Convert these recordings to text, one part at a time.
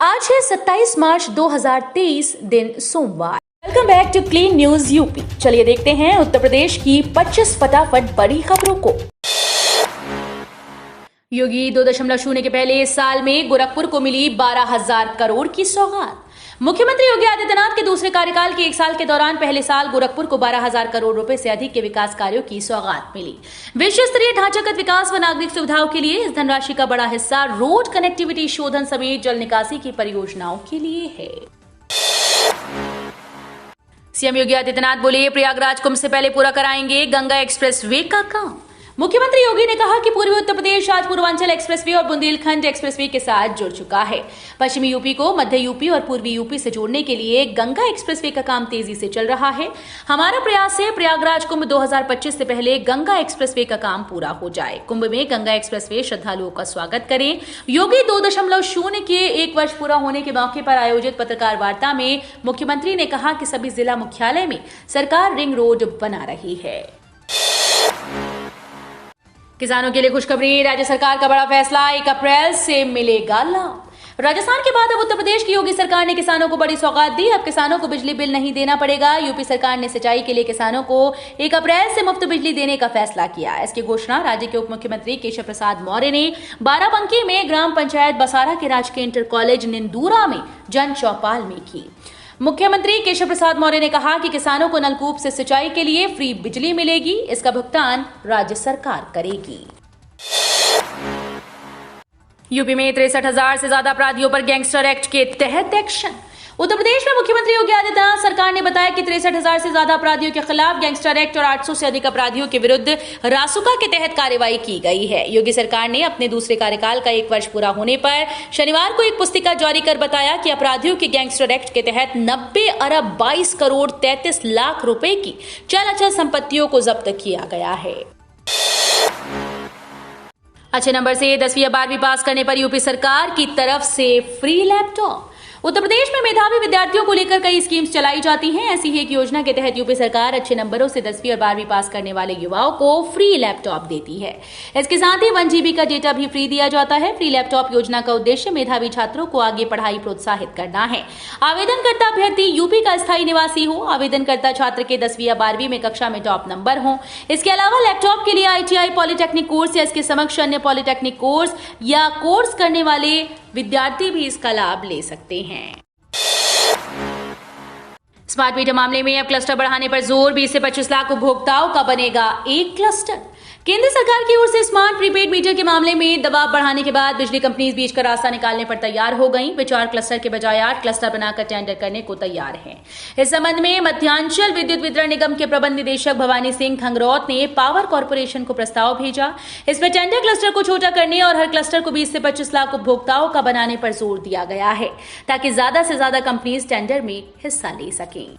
आज है 27 मार्च 2023 दिन सोमवार। Welcome back to clean news UP. चलिए देखते हैं उत्तर प्रदेश की 25 फटाफट बड़ी खबरों को। योगी 2.0 के पहले साल में गोरखपुर को मिली 12,000 करोड़ की सौगात। मुख्यमंत्री योगी आदित्यनाथ के दूसरे कार्यकाल के एक साल के दौरान पहले साल गोरखपुर को 12,000 करोड़ रुपए से अधिक के विकास कार्यों की सौगात मिली। विश्व स्तरीय ढांचागत विकास व नागरिक सुविधाओं के लिए इस धनराशि का बड़ा हिस्सा रोड कनेक्टिविटी शोधन समेत जल निकासी की परियोजनाओं के लिए है। सीएम योगी आदित्यनाथ बोले, प्रयागराज कुंभ से पहले पूरा कराएंगे गंगा एक्सप्रेसवे का काम। मुख्यमंत्री योगी ने कहा कि पूर्वी उत्तर प्रदेश आज पूर्वांचल एक्सप्रेसवे और बुंदेलखंड एक्सप्रेसवे के साथ जुड़ चुका है। पश्चिमी यूपी को मध्य यूपी और पूर्वी यूपी से जोड़ने के लिए गंगा एक्सप्रेसवे का काम तेजी से चल रहा है। हमारा प्रयास है प्रयागराज कुंभ 2025 से पहले गंगा एक्सप्रेसवे का काम पूरा हो जाए। कुंभ में गंगा एक्सप्रेसवे श्रद्धालुओं का स्वागत करें। योगी 2.0 के 1 वर्ष पूरा होने के मौके पर आयोजित पत्रकार वार्ता में मुख्यमंत्री ने कहा कि सभी जिला मुख्यालय में सरकार रिंग रोड बना रही है। किसानों के लिए खुशखबरी, राज्य सरकार का बड़ा फैसला, 1 अप्रैल से मिलेगा लाभ। राजस्थान के बाद अब उत्तर प्रदेश की योगी सरकार ने किसानों को बड़ी सौगात दी। अब किसानों को बिजली बिल नहीं देना पड़ेगा। यूपी सरकार ने सिंचाई के लिए किसानों को 1 अप्रैल से मुफ्त बिजली देने का फैसला किया। इसकी घोषणा राज्य के उप मुख्यमंत्री केशव प्रसाद मौर्य ने बाराबंकी में ग्राम पंचायत बसारा के राजकीय इंटर कॉलेज निंदूरा में जन चौपाल में की। मुख्यमंत्री केशव प्रसाद मौर्य ने कहा कि किसानों को नलकूप से सिंचाई के लिए फ्री बिजली मिलेगी। इसका भुगतान राज्य सरकार करेगी। यूपी में 63,000 से ज्यादा अपराधियों पर गैंगस्टर एक्ट के तहत एक्शन। उत्तर प्रदेश में मुख्यमंत्री योगी आदित्यनाथ सरकार ने बताया कि 63,000 से ज्यादा अपराधियों के खिलाफ गैंगस्टर एक्ट और 800 से अधिक अपराधियों के विरुद्ध रासुका के तहत कार्रवाई की गई है। योगी सरकार ने अपने दूसरे कार्यकाल का 1 वर्ष पूरा होने पर शनिवार को एक पुस्तिका जारी कर बताया कि अपराधियों के गैंगस्टर एक्ट के तहत 90 अरब 22 करोड़ 33 लाख रुपए की चल अचल संपत्तियों को जब्त किया गया है। अच्छे नंबर से 10वीं या 12वीं पास करने पर यूपी सरकार की तरफ से फ्री लैपटॉप। उत्तर प्रदेश में मेधावी विद्यार्थियों को लेकर कई स्कीम्स चलाई जाती हैं। ऐसी ही एक योजना के तहत यूपी सरकार अच्छे नंबरों से 10वीं और 12वीं पास करने वाले युवाओं को फ्री लैपटॉप देती है। इसके साथ ही 1 GB का डेटा भी फ्री दिया जाता है। फ्री लैपटॉप योजना का उद्देश्य मेधावी छात्रों को आगे पढ़ाई प्रोत्साहित करना है। आवेदनकर्ता अभ्यर्थी यूपी का स्थायी निवासी हो। आवेदनकर्ता छात्र के 10वीं या 12वीं में कक्षा में टॉप नंबर हो। इसके अलावा लैपटॉप के लिए ITI पॉलिटेक्निक कोर्स या इसके समक्ष अन्य पॉलिटेक्निक कोर्स या कोर्स करने वाले विद्यार्थी भी इसका लाभ ले सकते हैं। स्मार्ट मीटर मामले में अब क्लस्टर बढ़ाने पर जोर। 20 से 25 लाख उपभोक्ताओं का बनेगा एक क्लस्टर। केंद्र सरकार की ओर से स्मार्ट प्रीपेड मीटर के मामले में दबाव बढ़ाने के बाद बिजली कंपनीज बीच का रास्ता निकालने पर तैयार हो गई। वे 4 क्लस्टर के बजाय 8 क्लस्टर बनाकर टेंडर करने को तैयार हैं। इस संबंध में मध्यांचल विद्युत वितरण निगम के प्रबंध निदेशक भवानी सिंह खंगरौत ने पावर कॉर्पोरेशन को प्रस्ताव भेजा। इसमें टेंडर क्लस्टर को छोटा करने और हर क्लस्टर को 20 से 25 लाख उपभोक्ताओं का बनाने पर जोर दिया गया है, ताकि ज्यादा से ज्यादा कंपनीज टेंडर में हिस्सा ले सकें।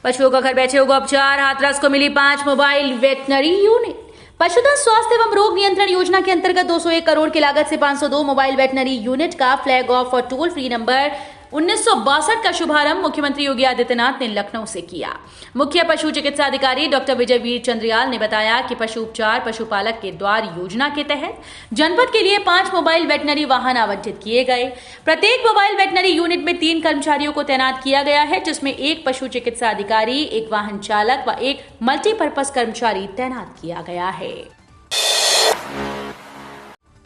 पशुओं का घर बैठे होगा उपचार। हाथरस को मिली 5 मोबाइल वेटनरी यूनिट। पशुधन स्वास्थ्य एवं रोग नियंत्रण योजना के अंतर्गत 201 करोड़ की लागत से 502 मोबाइल वेटनरी यूनिट का फ्लैग ऑफ और टोल फ्री नंबर 1962 का शुभारंभ मुख्यमंत्री योगी आदित्यनाथ ने लखनऊ से किया। मुख्य पशु चिकित्सा अधिकारी डॉक्टर विजय वीर चंद्रियाल ने बताया कि पशु उपचार पशुपालक के द्वार योजना के तहत जनपद के लिए 5 मोबाइल वेटनरी वाहन आवंटित किए गए। प्रत्येक मोबाइल वेटनरी यूनिट में 3 कर्मचारियों को तैनात किया गया है, जिसमें 1 पशु चिकित्सा अधिकारी, 1 वाहन चालक व 1 मल्टीपर्पज कर्मचारी तैनात किया गया है।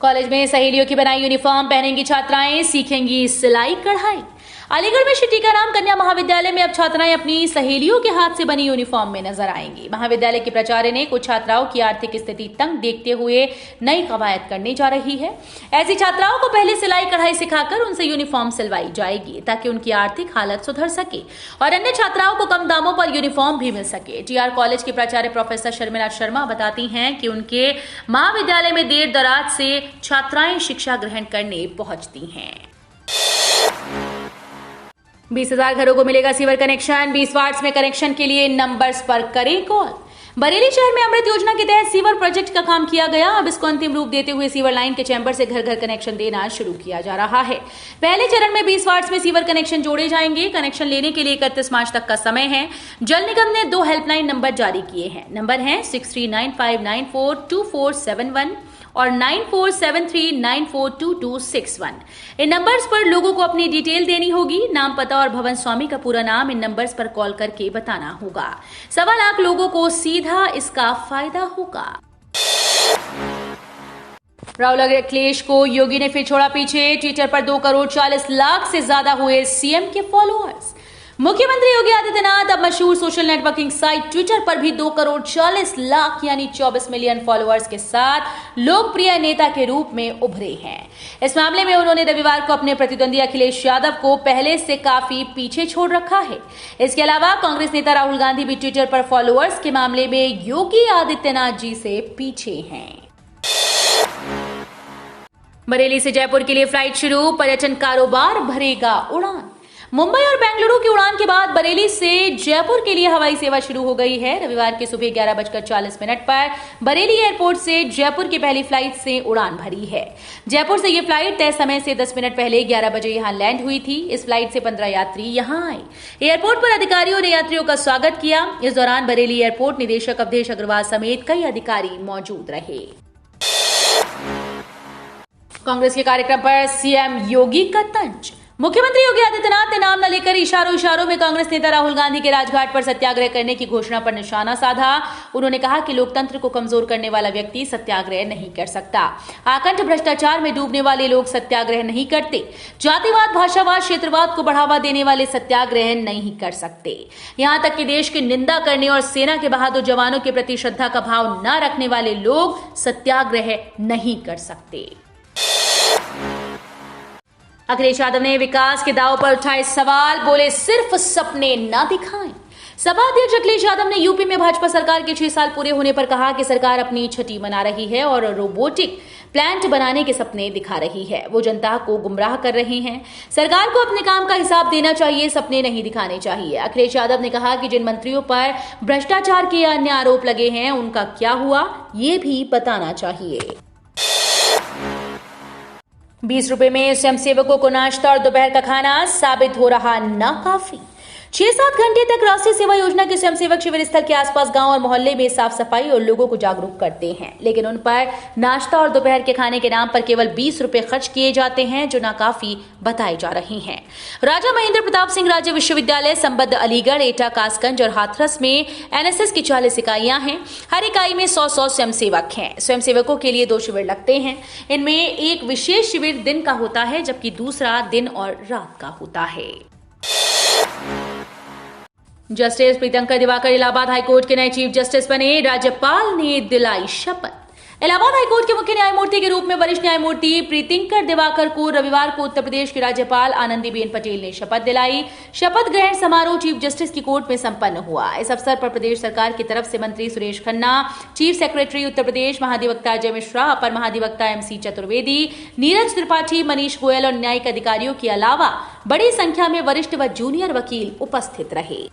कॉलेज में सहेलियों की बनाई यूनिफॉर्म पहनेंगी छात्राएं, सीखेंगी सिलाई कढ़ाई। अलीगढ़ में श्री टीकाराम कन्या महाविद्यालय में अब छात्राएं अपनी सहेलियों के हाथ से बनी यूनिफॉर्म में नजर आएंगी। महाविद्यालय की प्राचार्य ने कुछ छात्राओं की आर्थिक स्थिति तंग देखते हुए नई कवायद करने जा रही है। ऐसी छात्राओं को पहले सिलाई कढ़ाई सिखाकर उनसे यूनिफॉर्म सिलवाई जाएगी, ताकि उनकी आर्थिक हालत सुधर सके और अन्य छात्राओं को कम दामों पर यूनिफॉर्म भी मिल सके। TR कॉलेज की प्राचार्य प्रोफेसर शर्मिला शर्मा बताती हैं कि उनके महाविद्यालय में देर दराज से छात्राएं शिक्षा ग्रहण करने पहुंचती हैं। 20,000 घरों को मिलेगा सीवर कनेक्शन। 20 वार्ड्स में कनेक्शन के लिए नंबर्स पर करें कॉल। बरेली शहर में अमृत योजना के तहत सीवर प्रोजेक्ट का काम किया गया। अब इसको अंतिम रूप देते हुए सीवर लाइन के चैम्बर से घर घर कनेक्शन देना शुरू किया जा रहा है। पहले चरण में 20 वार्ड्स में सीवर कनेक्शन जोड़े जाएंगे। कनेक्शन लेने के लिए 31 मार्च तक का समय है। जल निगम ने 2 हेल्पलाइन नंबर जारी किए हैं। नंबर है 6395942471 और 9473942261। इन नंबर्स पर लोगों को अपनी डिटेल देनी होगी। नाम, पता और भवन स्वामी का पूरा नाम इन नंबर्स पर कॉल करके बताना होगा। 1.25 लाख लोगों को सीधा इसका फायदा होगा। राहुल और अखिलेश को योगी ने फिर छोड़ा पीछे। ट्विटर पर 2,40,00,000 से ज्यादा हुए सीएम के फॉलोअर्स। मुख्यमंत्री योगी आदित्यनाथ अब मशहूर सोशल नेटवर्किंग साइट ट्विटर पर भी 2,40,00,000 यानी 24 मिलियन फॉलोअर्स के साथ लोकप्रिय नेता के रूप में उभरे हैं। इस मामले में उन्होंने रविवार को अपने प्रतिद्वंदी अखिलेश यादव को पहले से काफी पीछे छोड़ रखा है। इसके अलावा कांग्रेस नेता राहुल गांधी भी ट्विटर पर फॉलोअर्स के मामले में योगी आदित्यनाथ जी से पीछे हैं। बरेली से जयपुर के लिए फ्लाइट शुरू, पर्यटन कारोबार भरेगा उड़ान। मुंबई और बेंगलुरु की उड़ान के बाद बरेली से जयपुर के लिए हवाई सेवा शुरू हो गई है। रविवार की सुबह 11:40 पर बरेली एयरपोर्ट से जयपुर की पहली फ्लाइट से उड़ान भरी है। जयपुर से ये फ्लाइट तय समय से 10 मिनट पहले 11 बजे यहां लैंड हुई थी। इस फ्लाइट से 15 यात्री यहां आए। एयरपोर्ट पर अधिकारियों ने यात्रियों का स्वागत किया। इस दौरान बरेली एयरपोर्ट निदेशक अवधेश अग्रवाल समेत कई अधिकारी मौजूद रहे। कांग्रेस के कार्यक्रम पर सीएम योगी का तंज। मुख्यमंत्री योगी आदित्यनाथ ने नाम न लेकर इशारों में कांग्रेस नेता राहुल गांधी के राजघाट पर सत्याग्रह करने की घोषणा पर निशाना साधा। उन्होंने कहा कि लोकतंत्र को कमजोर करने वाला व्यक्ति सत्याग्रह नहीं कर सकता। आकंठ भ्रष्टाचार में डूबने वाले लोग सत्याग्रह नहीं करते। जातिवाद, भाषावाद, क्षेत्रवाद को बढ़ावा देने वाले सत्याग्रह नहीं कर सकते। यहां तक कि देश की निंदा करने और सेना के बहादुर जवानों के प्रति श्रद्धा का भाव न रखने वाले लोग सत्याग्रह नहीं कर सकते। अखिलेश यादव ने विकास के दाव पर उठाए सवाल, बोले सिर्फ सपने ना दिखाएं। सपा अध्यक्ष अखिलेश यादव ने यूपी में भाजपा सरकार के 6 साल पूरे होने पर कहा कि सरकार अपनी छठी मना रही है और रोबोटिक प्लांट बनाने के सपने दिखा रही है। वो जनता को गुमराह कर रहे हैं। सरकार को अपने काम का हिसाब देना चाहिए, सपने नहीं दिखाने चाहिए। अखिलेश यादव ने कहा कि जिन मंत्रियों पर भ्रष्टाचार के अन्य आरोप लगे हैं उनका क्या हुआ ये भी बताना चाहिए। 20 रुपए में स्वयंसेवकों को नाश्ता और दोपहर का खाना साबित हो रहा नाकाफी। 6-7 घंटे तक राष्ट्रीय सेवा योजना के स्वयंसेवक शिविर स्थल के आसपास गांव और मोहल्ले में साफ सफाई और लोगों को जागरूक करते हैं, लेकिन उन पर नाश्ता और दोपहर के खाने के नाम पर केवल 20 रुपए खर्च किए जाते हैं, जो नाकाफी बताए जा रहे हैं। राजा महेंद्र प्रताप सिंह राज्य विश्वविद्यालय संबद्ध अलीगढ़, एटा, कासगंज और हाथरस में एनएसएस की 40 इकाइयां हैं। हर इकाई में 100-100 स्वयंसेवक हैं। स्वयंसेवकों के लिए 2 शिविर लगते हैं। इनमें एक विशेष शिविर दिन का होता है, जबकि दूसरा दिन और रात का होता है। जस्टिस प्रीतंकर दिवाकर इलाहाबाद हाईकोर्ट के नए चीफ जस्टिस बने। राज्यपाल ने दिलाई शपथ। इलाहाबाद हाईकोर्ट के मुख्य न्यायमूर्ति के रूप में वरिष्ठ न्यायमूर्ति प्रीतंकर दिवाकर को रविवार को उत्तर प्रदेश की राज्यपाल आनंदीबेन पटेल ने शपथ दिलाई। शपथ ग्रहण समारोह चीफ जस्टिस की कोर्ट में संपन्न हुआ। इस अवसर पर प्रदेश सरकार की तरफ से मंत्री सुरेश खन्ना, चीफ सेक्रेटरी उत्तर प्रदेश महाधिवक्ता अजय मिश्रा, अपर महाधिवक्ता एमसी चतुर्वेदी, नीरज त्रिपाठी, मनीष गोयल और न्यायिक अधिकारियों के अलावा बड़ी संख्या में वरिष्ठ व जूनियर वकील उपस्थित रहे।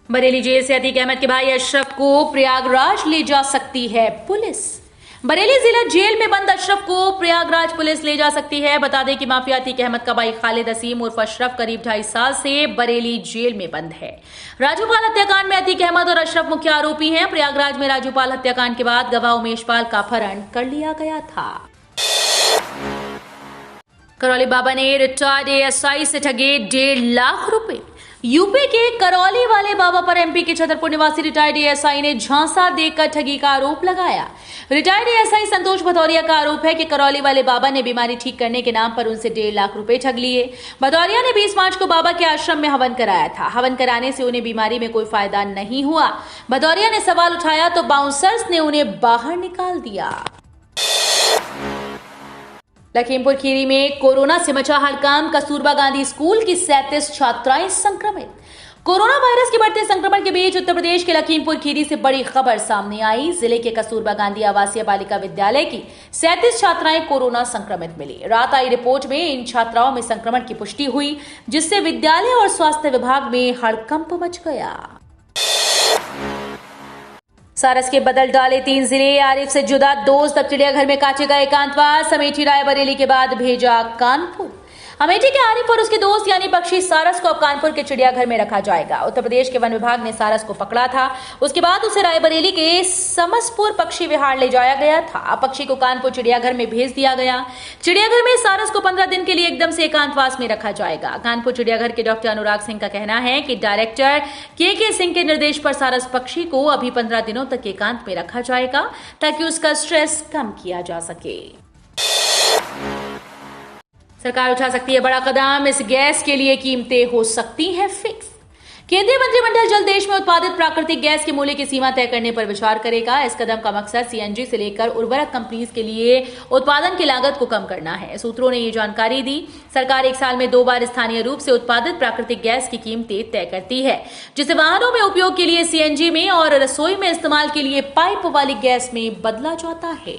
बरेली जेल से अतीक अहमद के भाई अशरफ को प्रयागराज ले जा सकती है पुलिस। बरेली जिला जेल में बंद अशरफ को प्रयागराज पुलिस ले जा सकती है। बता दें कि माफिया अतीक अहमद का भाई खालिद असीम उर्फ अशरफ करीब 2.5 साल से बरेली जेल में बंद है। राजूपाल हत्याकांड में अतीक अहमद और अशरफ मुख्य आरोपी हैं। प्रयागराज में राजूपाल हत्याकांड के बाद गवाह उमेश पाल का अपहरण कर लिया गया था। करौली बाबा ने रिटायर्ड एएसआई से ठगे 1.5 लाख रुपए। यूपी के करौली वाले बाबा पर एमपी के छतरपुर निवासी रिटायर्ड एएसआई ने झांसा देकर ठगी का आरोप लगाया। रिटायर्ड एएसआई संतोष भदौरिया का आरोप है कि करौली वाले बाबा ने बीमारी ठीक करने के नाम पर उनसे 1.5 लाख रुपए ठग लिए। भदौरिया ने 20 मार्च को बाबा के आश्रम में हवन कराया था। हवन कराने से उन्हें बीमारी में कोई फायदा नहीं हुआ। भदौरिया ने सवाल उठाया तो बाउंसर्स ने उन्हें बाहर निकाल दिया। लखीमपुर खीरी में कोरोना से मचा हड़कंप। कस्तूरबा गांधी स्कूल की 37 छात्राएं संक्रमित। कोरोना वायरस के बढ़ते संक्रमण के बीच उत्तर प्रदेश के लखीमपुर खीरी से बड़ी खबर सामने आई। जिले के कस्तूरबा गांधी आवासीय बालिका विद्यालय की 37 छात्राएं कोरोना संक्रमित मिली। रात आई रिपोर्ट में इन छात्राओं में संक्रमण की पुष्टि हुई, जिससे विद्यालय और स्वास्थ्य विभाग में हड़कंप मच गया। सारस के बदल डाले 3 जिले। आरिफ से जुदा दोस्त अब चिड़ियाघर में काटेगा एकांतवास। अमेठी रायबरेली के बाद भेजा कानपुर। अमेठी के आरिफ और उसके दोस्त यानी पक्षी सारस को अब कानपुर के चिड़ियाघर में रखा जाएगा। उत्तर प्रदेश के वन विभाग ने सारस को पकड़ा था, उसके बाद उसे रायबरेली के समसपुर पक्षी विहार ले जाया गया था। अब पक्षी को कानपुर चिड़ियाघर में भेज दिया गया। चिड़ियाघर में सारस को 15 दिन के लिए एकदम से एकांतवास में रखा जाएगा। कानपुर चिड़ियाघर के डॉक्टर अनुराग सिंह का कहना है कि डायरेक्टर के सिंह के निर्देश पर सारस पक्षी को अभी 15 दिनों तक एकांत में रखा जाएगा ताकि उसका स्ट्रेस कम किया जा सके। सरकार उठा सकती है बड़ा कदम, इस गैस के लिए कीमतें हो सकती हैं फिक्स। केंद्रीय मंत्रिमंडल जल्द देश में उत्पादित प्राकृतिक गैस के मूल्य की सीमा तय करने पर विचार करेगा। इस कदम का मकसद सीएनजी से लेकर उर्वरक कंपनीज के लिए उत्पादन की लागत को कम करना है। सूत्रों ने ये जानकारी दी। सरकार 1 साल में 2 बार स्थानीय रूप से उत्पादित प्राकृतिक गैस की कीमतें तय करती है, जिसे वाहनों में उपयोग के लिए सीएनजी में और रसोई में इस्तेमाल के लिए पाइप वाली गैस में बदला जाता है।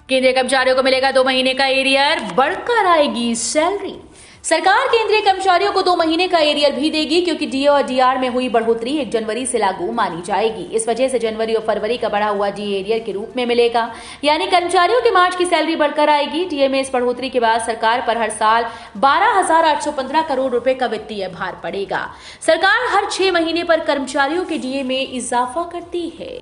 केंद्रीय कर्मचारियों को मिलेगा 2 महीने का एरियर, बढ़कर आएगी सैलरी। सरकार केंद्रीय कर्मचारियों को 2 महीने का एरियर भी देगी, क्योंकि डीए और डीआर में हुई बढ़ोतरी 1 जनवरी से लागू मानी जाएगी। इस वजह से जनवरी और फरवरी का बढ़ा हुआ डीए एरियर के रूप में मिलेगा, यानी कर्मचारियों के मार्च की सैलरी बढ़कर आएगी। डीए में इस बढ़ोतरी के बाद सरकार पर हर साल 12,815 करोड़ रुपए का वित्तीय भार पड़ेगा। सरकार हर 6 महीने पर कर्मचारियों के डीए में इजाफा करती है।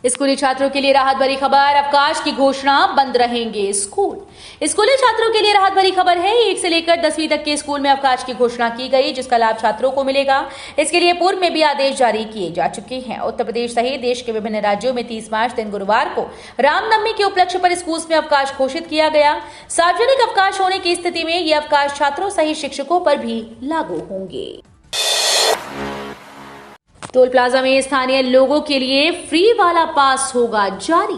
स्कूली छात्रों के लिए राहत भरी खबर, अवकाश की घोषणा, बंद रहेंगे स्कूल। स्कूली छात्रों के लिए राहत भरी खबर है। 1 से लेकर 10वीं तक के स्कूल में अवकाश की घोषणा की गई, जिसका लाभ छात्रों को मिलेगा। इसके लिए पूर्व में भी आदेश जारी किए जा चुके हैं। उत्तर प्रदेश सहित देश के विभिन्न राज्यों में 30 मार्च दिन गुरुवार को रामनवमी के उपलक्ष्य पर स्कूल में अवकाश घोषित किया गया। सार्वजनिक अवकाश होने की स्थिति में ये अवकाश छात्रों सहित शिक्षकों पर भी लागू होंगे। टोल प्लाजा में स्थानीय लोगों के लिए फ्री वाला पास होगा जारी।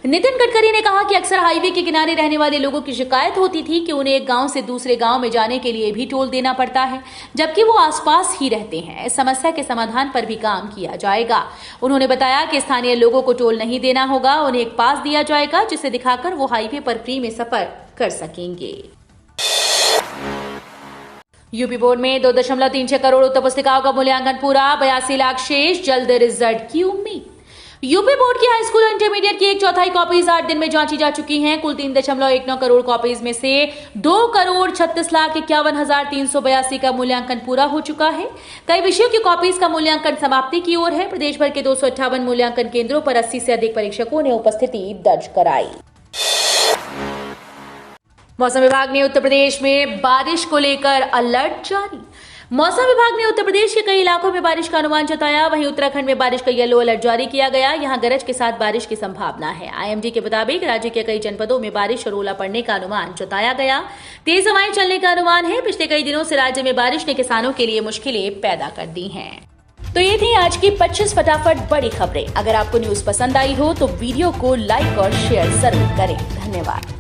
नितिन गडकरी ने कहा कि अक्सर हाईवे के किनारे रहने वाले लोगों की शिकायत होती थी कि उन्हें एक गांव से दूसरे गांव में जाने के लिए भी टोल देना पड़ता है, जबकि वो आसपास ही रहते हैं। इस समस्या के समाधान पर भी काम किया जाएगा। उन्होंने बताया कि स्थानीय लोगों को टोल नहीं देना होगा, उन्हें एक पास दिया जाएगा, जिसे दिखाकर वो हाईवे पर फ्री में सफर कर सकेंगे। यूपी बोर्ड में 2.36 करोड़ उत्तर पुस्तिकाओं का मूल्यांकन पूरा, 82 लाख शेष, जल्द रिजल्ट की उम्मीद। यूपी बोर्ड की हाई स्कूल और इंटरमीडिएट की 1/4 कॉपीज 8 दिन में जांची जा चुकी हैं। कुल 3.19 करोड़ कॉपीज में से 2,36,51,382 का मूल्यांकन पूरा हो चुका है। कई विषयों की कॉपीज का मूल्यांकन समाप्ति की ओर है। प्रदेश भर के 258 मूल्यांकन केंद्रों पर 80 से अधिक परीक्षकों ने उपस्थिति दर्ज कराई। मौसम विभाग ने उत्तर प्रदेश में बारिश को लेकर अलर्ट जारी। मौसम विभाग ने उत्तर प्रदेश के कई इलाकों में बारिश का अनुमान जताया। वहीं उत्तराखंड में बारिश का येलो अलर्ट जारी किया गया। यहां गरज के साथ बारिश की संभावना है। आईएमडी के मुताबिक राज्य के कई जनपदों में बारिश और ओला पड़ने का अनुमान जताया गया। तेज हवाएं चलने का अनुमान है। पिछले कई दिनों से राज्य में बारिश ने किसानों के लिए मुश्किलें पैदा कर दी हैं। तो ये थी आज की 25 फटाफट बड़ी खबरें। अगर आपको न्यूज पसंद आई हो तो वीडियो को लाइक और शेयर जरूर करें। धन्यवाद।